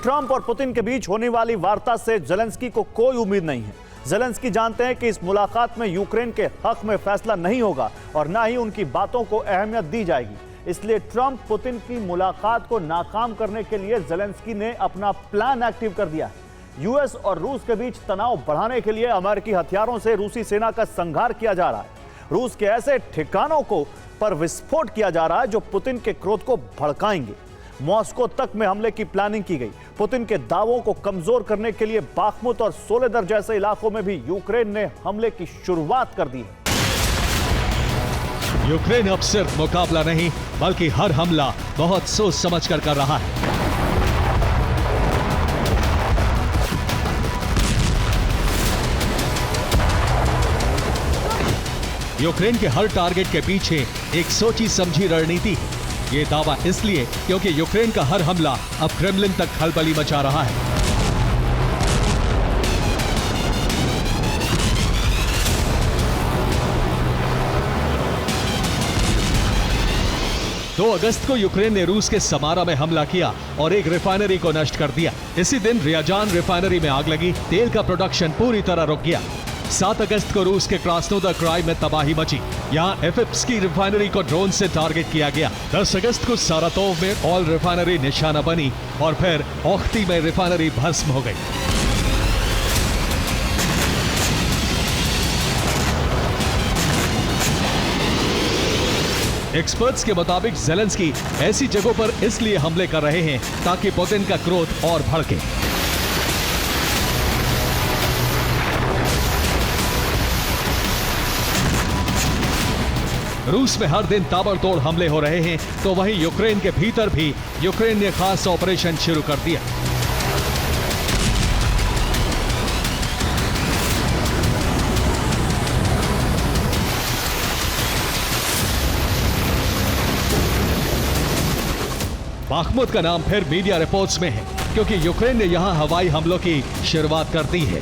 Trump और Putin के बीच होने वाली वार्ता से जेलेंस्की को कोई उम्मीद नहीं है। जेलेंस्की जानते हैं कि इस मुलाकात में यूक्रेन के हक में फैसला नहीं होगा और ना ही उनकी बातों को अहमियत दी जाएगी। इसलिए ट्रंप पुतिन की मुलाकात को नाकाम करने के लिए जेलेंस्की ने अपना प्लान एक्टिव कर दिया है। यूएस और रूस के बीच तनाव बढ़ाने के लिए अमेरिकी हथियारों से रूसी सेना का संहार किया जा रहा है। रूस के ऐसे ठिकानों को पर विस्फोट किया जा रहा है जो पुतिन के क्रोध को भड़काएंगे। मॉस्को तक में हमले की प्लानिंग की गई। पुतिन के दावों को कमजोर करने के लिए बाखमुत और सोलेदर जैसे इलाकों में भी यूक्रेन ने हमले की शुरुआत कर दी है। यूक्रेन अब सिर्फ मुकाबला नहीं बल्कि हर हमला बहुत सोच समझ कर रहा है। यूक्रेन के हर टारगेट के पीछे एक सोची समझी रणनीति है। ये दावा इसलिए क्योंकि यूक्रेन का हर हमला अब क्रेमलिन तक खलबली मचा रहा है। दो अगस्त को यूक्रेन ने रूस के समारा में हमला किया और एक रिफाइनरी को नष्ट कर दिया। इसी दिन रियाजान रिफाइनरी में आग लगी, तेल का प्रोडक्शन पूरी तरह रुक गया। 7 अगस्त को रूस के क्रास्नोदर क्राई में तबाही मची। यहाँ एफिप्स की रिफाइनरी को ड्रोन से टारगेट किया गया। 10 अगस्त को सारातोव में ऑयल रिफाइनरी निशाना बनी और फिर ओख्ती में रिफाइनरी भस्म हो गई। एक्सपर्ट्स के मुताबिक जेलेंस्की ऐसी जगहों पर इसलिए हमले कर रहे हैं ताकि पुतिन का क्रोध और भड़के। रूस में हर दिन ताबड़तोड़ हमले हो रहे हैं तो वहीं यूक्रेन के भीतर भी यूक्रेन ने खास ऑपरेशन शुरू कर दिया। बाखमुत का नाम फिर मीडिया रिपोर्ट्स में है क्योंकि यूक्रेन ने यहां हवाई हमलों की शुरुआत कर दी है।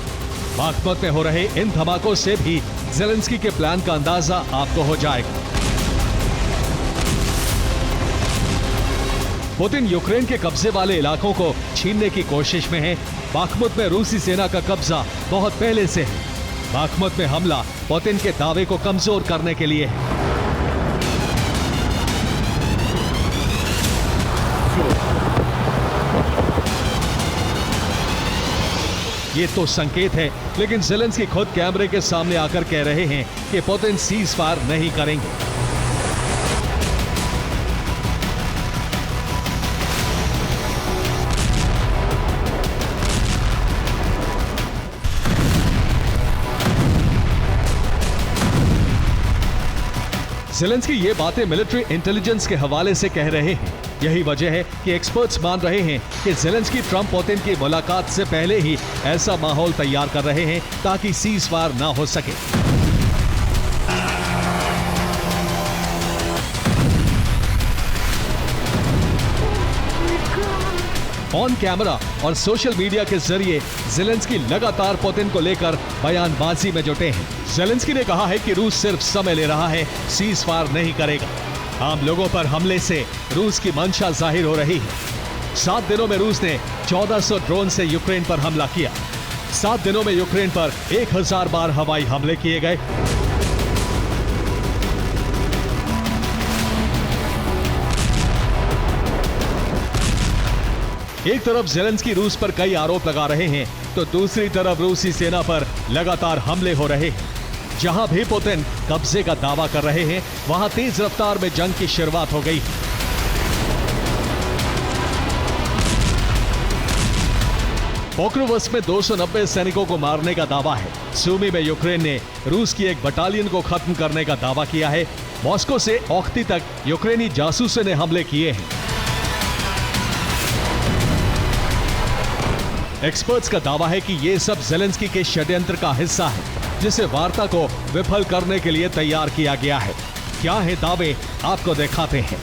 बाखमुत में हो रहे इन धमाकों से भी जेलेंस्की के प्लान का अंदाजा आपको हो जाएगा। पुतिन यूक्रेन के कब्जे वाले इलाकों को छीनने की कोशिश में है। बाखमुत में रूसी सेना का कब्जा बहुत पहले से है। बाखमुत में हमला पुतिन के दावे को कमजोर करने के लिए है। ये तो संकेत है, लेकिन जेलेंस्की खुद कैमरे के सामने आकर कह रहे हैं कि पुतिन सीज फायर नहीं करेंगे। जेलेंस्की ये बातें मिलिट्री इंटेलिजेंस के हवाले से कह रहे हैं। यही वजह है कि एक्सपर्ट्स मान रहे हैं कि जेलेंस्की ट्रंप पुतिन की मुलाकात से पहले ही ऐसा माहौल तैयार कर रहे हैं ताकि सीज फायर ना हो सके। ऑन कैमरा और सोशल मीडिया के जरिए जेलेंस्की लगातार पुतिन को लेकर बयानबाजी में जुटे हैं। जेलेंस्की ने कहा है कि रूस सिर्फ समय ले रहा है, सीज फायर नहीं करेगा। आम लोगों पर हमले से रूस की मंशा जाहिर हो रही है। 7 दिनों में रूस ने 1400 ड्रोन से यूक्रेन पर हमला किया। 7 दिनों में यूक्रेन पर 1000 बार हवाई हमले किए गए। एक तरफ जेलेंस्की रूस पर कई आरोप लगा रहे हैं तो दूसरी तरफ रूसी सेना पर लगातार हमले हो रहे हैं। जहां भी पुतिन कब्जे का दावा कर रहे हैं वहां तेज रफ्तार में जंग की शुरुआत हो गई। पोक्रोवस्क में 290 सैनिकों को मारने का दावा है। सूमी में यूक्रेन ने रूस की एक बटालियन को खत्म करने का दावा किया है। मॉस्को से ओख्ती तक यूक्रेनी जासूसों ने हमले किए हैं। एक्सपर्ट्स का दावा है कि यह सब जेलेंस्की के षड्यंत्र का हिस्सा है जिसे वार्ता को विफल करने के लिए तैयार किया गया है। क्या है दावे, आपको दिखाते हैं।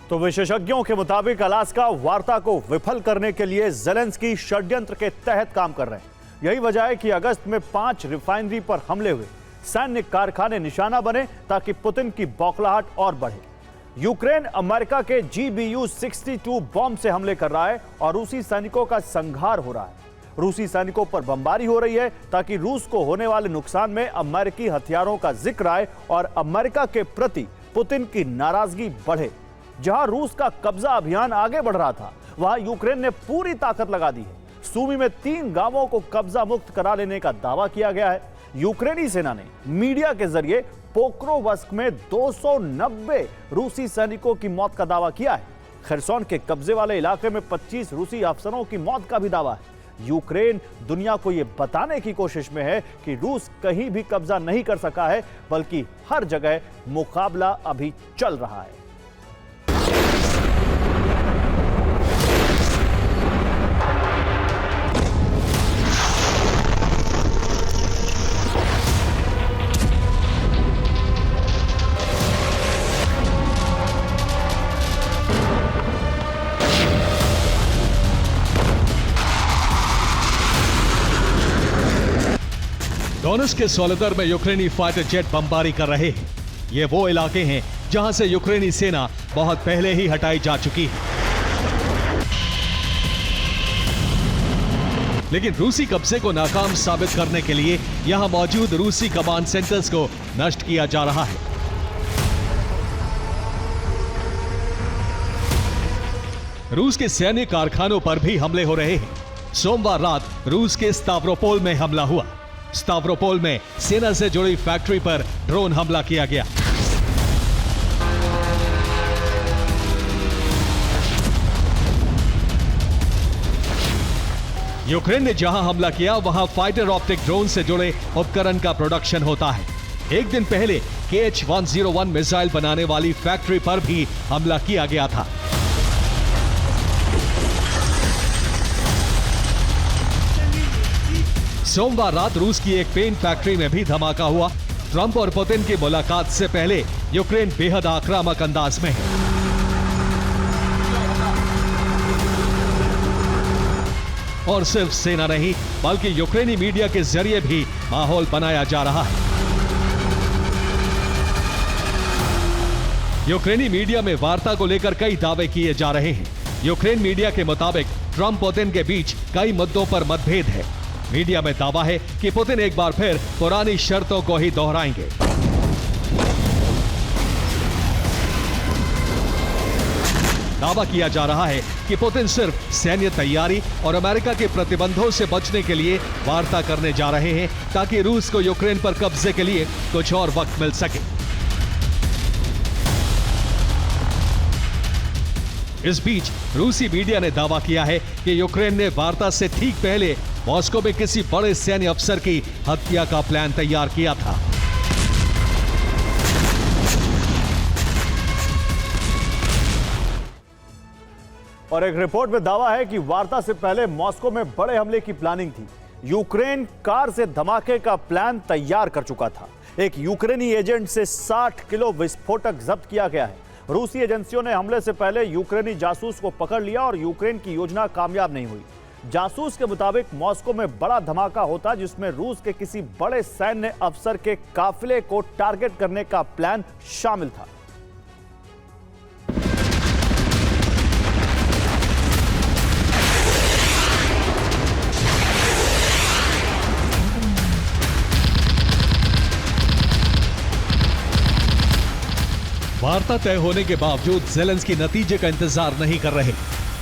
तो विशेषज्ञों के मुताबिक अलास्का वार्ता को विफल करने के लिए जेलेंस्की षड्यंत्र के तहत काम कर रहे हैं। यही वजह है कि अगस्त में 5 रिफाइनरी पर हमले हुए, सैन्य कारखाने निशाना बने ताकि पुतिन की बौखलाहट और बढ़े। यूक्रेन अमेरिका के GBU-62 बॉम्ब से हमले कर रहा है और रूसी सैनिकों का संहार हो रहा है। रूसी सैनिकों पर बमबारी हो रही है ताकि रूस को होने वाले नुकसान में अमेरिकी हथियारों का जिक्र आए और अमेरिका के प्रति पुतिन की नाराजगी बढ़े। जहां रूस का कब्जा अभियान आगे बढ़ रहा था, वहां यूक्रेन ने पूरी ताकत लगा दी है। सूमी में 3 गांवों को कब्जा मुक्त करा लेने का दावा किया गया है। यूक्रेनी सेना ने मीडिया के जरिए पोक्रोवस्क में 290 रूसी सैनिकों की मौत का दावा किया है। खरसोन के कब्जे वाले इलाके में 25 रूसी अफसरों की मौत का भी दावा है। यूक्रेन दुनिया को यह बताने की कोशिश में है कि रूस कहीं भी कब्जा नहीं कर सका है, बल्कि हर जगह मुकाबला अभी चल रहा है। डोनेट्स्क के सोलेदार में यूक्रेनी फाइटर जेट बमबारी कर रहे हैं। ये वो इलाके हैं जहां से यूक्रेनी सेना बहुत पहले ही हटाई जा चुकी है। लेकिन रूसी कब्जे को नाकाम साबित करने के लिए यहां मौजूद रूसी कमांड सेंटर्स को नष्ट किया जा रहा है। रूस के सैन्य कारखानों पर भी हमले हो रहे हैं। सोमवार रात रूस के स्तावरोपोल में हमला हुआ। स्तावरोपोल में सेना से जुड़ी फैक्ट्री पर ड्रोन हमला किया गया। यूक्रेन ने जहां हमला किया, वहां फाइटर ऑप्टिक ड्रोन से जुड़े उपकरण का प्रोडक्शन होता है। एक दिन पहले KH-101 मिसाइल बनाने वाली फैक्ट्री पर भी हमला किया गया था। सोमवार रात रूस की एक पेंट फैक्ट्री में भी धमाका हुआ। ट्रंप और पुतिन की मुलाकात से पहले यूक्रेन बेहद आक्रामक अंदाज में है। और सिर्फ सेना नहीं, बल्कि यूक्रेनी मीडिया के जरिए भी माहौल बनाया जा रहा है। यूक्रेनी मीडिया में वार्ता को लेकर कई दावे किए जा रहे हैं। यूक्रेन मीडिया के मुताबिक ट्रंप पुतिन के बीच कई मुद्दों पर मतभेद है। मीडिया में दावा है कि पुतिन एक बार फिर पुरानी शर्तों को ही दोहराएंगे। दावा किया जा रहा है कि पुतिन सिर्फ सैन्य तैयारी और अमेरिका के प्रतिबंधों से बचने के लिए वार्ता करने जा रहे हैं, ताकि रूस को यूक्रेन पर कब्जे के लिए कुछ और वक्त मिल सके। इस बीच रूसी मीडिया ने दावा किया है कि यूक्रेन ने वार्ता से ठीक पहले मॉस्को में किसी बड़े सैन्य अफसर की हत्या का प्लान तैयार किया था। और एक रिपोर्ट में दावा है कि वार्ता से पहले मॉस्को में बड़े हमले की प्लानिंग थी। यूक्रेन कार से धमाके का प्लान तैयार कर चुका था। एक यूक्रेनी एजेंट से 60 किलो विस्फोटक जब्त किया गया है। रूसी एजेंसियों ने हमले से पहले यूक्रेनी जासूस को पकड़ लिया और यूक्रेन की योजना कामयाब नहीं हुई। जासूस के मुताबिक मॉस्को में बड़ा धमाका होता, जिसमें रूस के किसी बड़े सैन्य अफसर के काफिले को टारगेट करने का प्लान शामिल था। वार्ता तय होने के बावजूद ज़ेलेंस्की नतीजे का इंतजार नहीं कर रहे।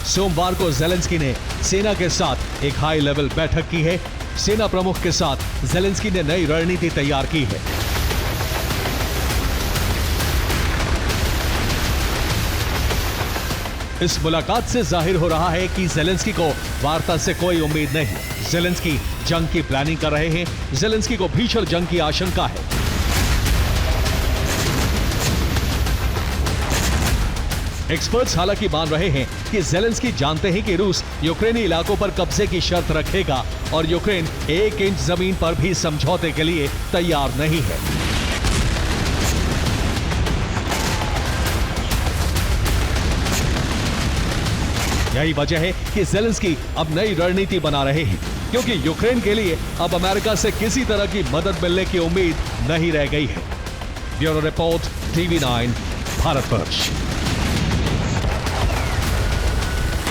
सोमवार को ज़ेलेंस्की ने सेना के साथ एक हाई लेवल बैठक की है। सेना प्रमुख के साथ ज़ेलेंस्की ने नई रणनीति तैयार की है। इस मुलाकात से जाहिर हो रहा है कि ज़ेलेंस्की को वार्ता से कोई उम्मीद नहीं। ज़ेलेंस्की जंग की प्लानिंग कर रहे हैं। ज़ेलेंस्की को भीषण जंग की आशंका है। एक्सपर्ट्स हालांकि मान रहे हैं कि ज़ेलेंस्की जानते हैं कि रूस यूक्रेनी इलाकों पर कब्जे की शर्त रखेगा और यूक्रेन 1 इंच जमीन पर भी समझौते के लिए तैयार नहीं है। यही वजह है कि ज़ेलेंस्की अब नई रणनीति बना रहे हैं, क्योंकि यूक्रेन के लिए अब अमेरिका से किसी तरह की मदद मिलने की उम्मीद नहीं रह गई है। Bureau report, TV9, Bharatvarsh.